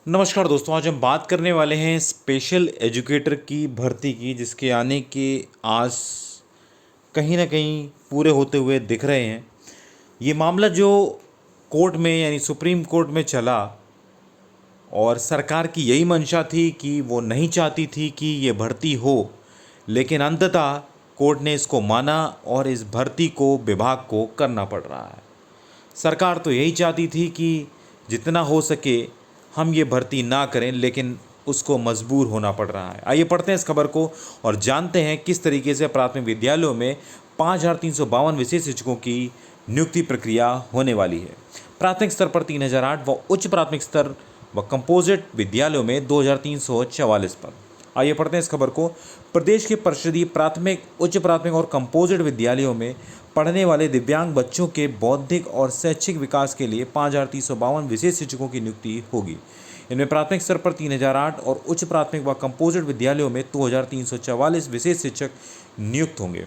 नमस्कार दोस्तों, आज हम बात करने वाले हैं स्पेशल एजुकेटर की भर्ती की, जिसके आने के आस कहीं ना कहीं पूरे होते हुए दिख रहे हैं। ये मामला जो कोर्ट में यानी सुप्रीम कोर्ट में चला, और सरकार की यही मंशा थी कि वो नहीं चाहती थी कि ये भर्ती हो, लेकिन अंततः कोर्ट ने इसको माना और इस भर्ती को विभाग को करना पड़ रहा है। सरकार तो यही चाहती थी कि जितना हो सके हम ये भर्ती ना करें, लेकिन उसको मजबूर होना पड़ रहा है। आइए पढ़ते हैं इस खबर को और जानते हैं किस तरीके से प्राथमिक विद्यालयों में 5,352 विशेष शिक्षकों की नियुक्ति प्रक्रिया होने वाली है। प्राथमिक स्तर पर 3,008 व उच्च प्राथमिक स्तर व कंपोजिट विद्यालयों में 2,344 पद। आइए पढ़ते हैं इस खबर को। प्रदेश के परिषदीय प्राथमिक, उच्च प्राथमिक और कंपोजिट विद्यालयों में पढ़ने वाले दिव्यांग बच्चों के बौद्धिक और शैक्षिक विकास के लिए 5,352 विशेष शिक्षकों की नियुक्ति होगी। इनमें प्राथमिक स्तर पर 3,008 और उच्च प्राथमिक व कंपोजिट विद्यालयों में 2,344 विशेष शिक्षक नियुक्त होंगे।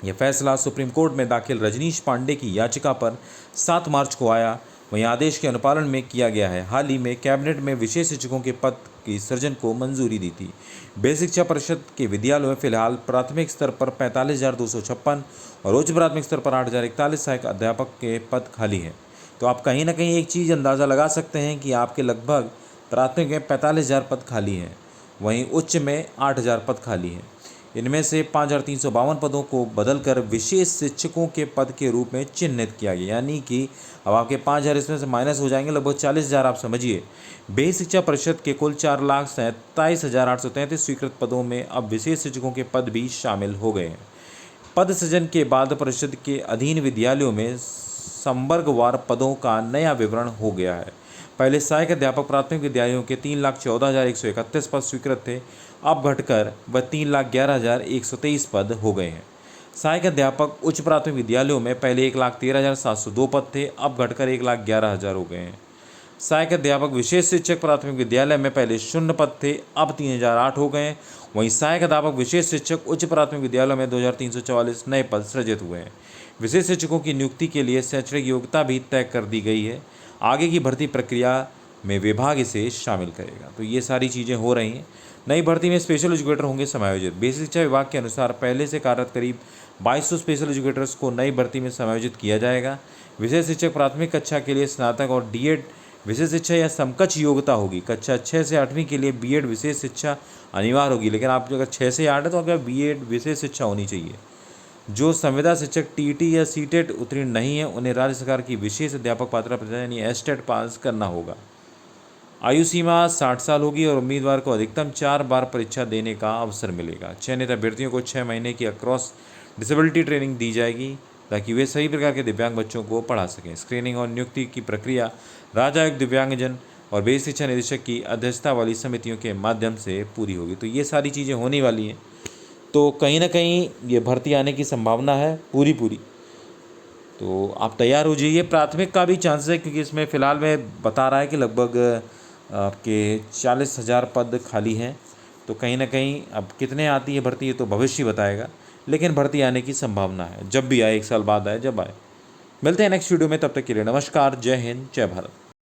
यह फैसला सुप्रीम कोर्ट में दाखिल रजनीश पांडे की याचिका पर 7 मार्च को आया। वहीं आदेश के अनुपालन में किया गया है। हाल ही में कैबिनेट में विशेष शिक्षकों के पद की सृजन को मंजूरी दी थी। बेसिक शिक्षा परिषद के विद्यालयों में फिलहाल प्राथमिक स्तर पर 45,256 और उच्च प्राथमिक स्तर पर 8,041 सहायक अध्यापक के पद खाली हैं। तो आप कहीं ना कहीं एक चीज़ अंदाज़ा लगा सकते हैं कि आपके लगभग प्राथमिक में 45,000 पद खाली हैं, वहीं उच्च में 8,000 पद खाली हैं। इनमें से 5,352 पदों को बदलकर विशेष शिक्षकों के पद के रूप में चिन्हित किया गया, यानी कि अब आपके 5,000 इसमें से माइनस हो जाएंगे, लगभग 40,000 आप समझिए। बेसिक शिक्षा परिषद के कुल 4,27,833 स्वीकृत पदों में अब विशेष शिक्षकों के पद भी शामिल हो गए हैं। पद सृजन के बाद परिषद के अधीन विद्यालयों में संवर्गवार पदों का नया विवरण हो गया है। पहले सहायक अध्यापक प्राथमिक विद्यालयों के 3,14,131 पद स्वीकृत थे, अब घटकर वह 3,11,123 पद हो गए हैं। सहायक अध्यापक उच्च प्राथमिक विद्यालयों में पहले 1,13,702 पद थे, अब घटकर 1,11,000 हो गए हैं। सहायक अध्यापक विशेष शिक्षक प्राथमिक विद्यालय में पहले 0 पद थे, अब 3,008 हो गए हैं। वहीं सहायक अध्यापक विशेष शिक्षक उच्च प्राथमिक विद्यालयों में 2,344 नए पद सृजित हुए हैं। विशेष शिक्षकों की नियुक्ति के लिए शैक्षणिक योग्यता भी तय कर दी गई है। आगे की भर्ती प्रक्रिया में विभाग इसे शामिल करेगा। तो ये सारी चीज़ें हो रही हैं। नई भर्ती में स्पेशल एजुकेटर होंगे समायोजित। बेसिक शिक्षा विभाग के अनुसार पहले से कार्यरत करीब 2,200 स्पेशल एजुकेटर्स को नई भर्ती में समायोजित किया जाएगा। विशेष शिक्षक प्राथमिक कक्षा के लिए स्नातक और डीएड विशेष शिक्षा या समकक्ष योग्यता होगी। कक्षा 6 से 8वीं के लिए बीएड विशेष शिक्षा अनिवार्य होगी, लेकिन आप अगर 6 से 8 है तो आपका बीएड विशेष शिक्षा होनी चाहिए। जो संविदा शिक्षक टीईटी या सीटेट उत्तीर्ण नहीं है, उन्हें राज्य सरकार की विशेष अध्यापक पात्रता परीक्षा यानी एस्टेट पास करना होगा। आयु सीमा 60 साल होगी और उम्मीदवार को अधिकतम 4 बार परीक्षा देने का अवसर मिलेगा। चयनित अभ्यर्थियों को 6 महीने की अक्रॉस डिसेबिलिटी ट्रेनिंग दी जाएगी, ताकि वे सभी प्रकार के दिव्यांग बच्चों को पढ़ा सकें। स्क्रीनिंग और नियुक्ति की प्रक्रिया राज्य आयुक्त, दिव्यांगजन और बेसिक शिक्षा निदेशक की अध्यक्षता वाली समितियों के माध्यम से पूरी होगी। तो ये सारी चीज़ें होने वाली हैं। तो कहीं ना कहीं ये भर्ती आने की संभावना है पूरी। तो आप तैयार हो जाइए। प्राथमिक का भी चांसेस है, क्योंकि इसमें फ़िलहाल में बता रहा है कि लगभग आपके 40,000 पद खाली हैं। तो कहीं ना कहीं अब कितने आती है भर्ती, ये तो भविष्य बताएगा, लेकिन भर्ती आने की संभावना है। जब भी आए, 1 साल बाद आए, जब आए। मिलते हैं नेक्स्ट वीडियो में, तब तक के लिए नमस्कार, जय हिंद, जय भारत।